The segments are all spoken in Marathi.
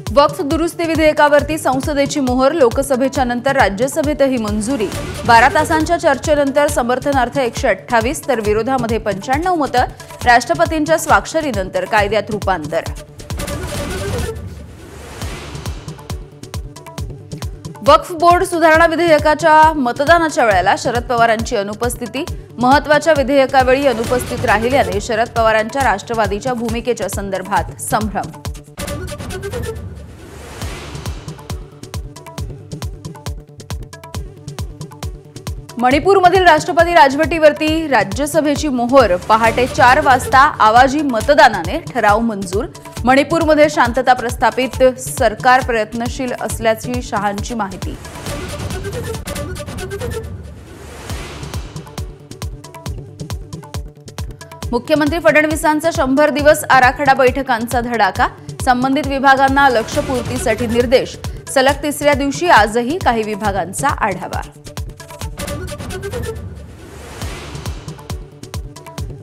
वक्फ दुरुस्ती विधेयकावरती संसदेची मोहर, लोकसभेच्या नंतर राज्यसभेतही मंजुरी। 12 तासांच्या चर्चेनंतर समर्थनार्थ 128 तर विरोधामध्ये 95 मतं। राष्ट्रपतींच्या स्वाक्षरीनंतर कायद्यात रूपांतर। वक्फ बोर्ड सुधारणा विधेयकाच्या मतदानाच्या वेळेला शरद पवारांची अनुपस्थिती। महत्त्वाच्या विधेयकावेळी अनुपस्थित राहिल्याने शरद पवारांच्या राष्ट्रवादीच्या भूमिकेच्या संदर्भात संभ्रम। मणिपूरमधील राष्ट्रपती राजवटीवरती राज्यसभेची मोहर। पहाटे 4 वाजता आवाजी मतदानाने ठराव मंजूर। मणिपूरमध्ये शांतता प्रस्थापित, सरकार प्रयत्नशील असल्याची शहांची माहिती। मुख्यमंत्री फडणवीसांचा 100 दिवस आराखडा बैठकांचा धडाका। संबंधित विभागांना लक्ष्यपूर्तीसाठी निर्देश। सलग 3ऱ्या दिवशी आजही काही विभागांचा आढावा।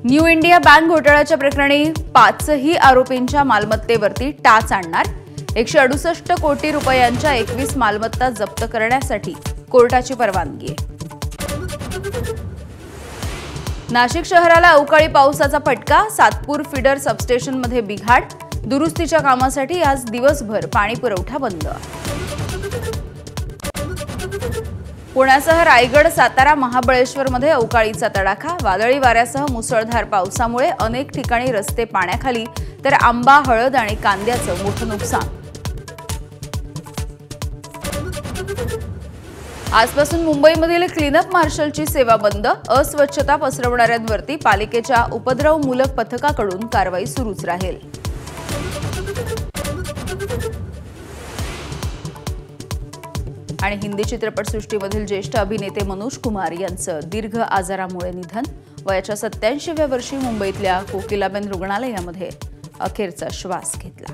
न्यू इंडिया बँक घोटाळ्याच्या प्रकरणी 5ही आरोपींच्या मालमत्तेवरती टाच आणणार। 168 कोटी रुपयांच्या 21 मालमत्ता जप्त करण्यासाठी कोर्टाची परवानगी। नाशिक शहराला अवकाळी पावसाचा फटका। सातपूर फीडर सबस्टेशनमध्ये बिघाड। दुरुस्तीच्या कामासाठी आज दिवसभर पाणी पुरवठा बंद। पुण्यासह रायगड, सातारा, महाबळेश्वरमध्ये अवकाळीचा तडाखा। वादळी वाऱ्यासह मुसळधार पावसामुळे अनेक ठिकाणी रस्ते पाण्याखाली, तर आंबा, हळद आणि कांद्याचं मोठं नुकसान। आजपासून मुंबईमधील क्लीनअप मार्शलची सेवा बंद। अस्वच्छता पसरवणाऱ्यांवरती पालिकेच्या उपद्रवमूलक पथकाकडून कारवाई सुरूच राहील। आणि हिंदी चित्रपटसृष्टीमधील ज्येष्ठ अभिनेते मनोज कुमार यांचं दीर्घ आजारामुळे निधन। वयाच्या 87व्या वर्षी मुंबईतल्या कोकिलाबेन रुग्णालयामध्ये अखेरचा श्वास घेतला।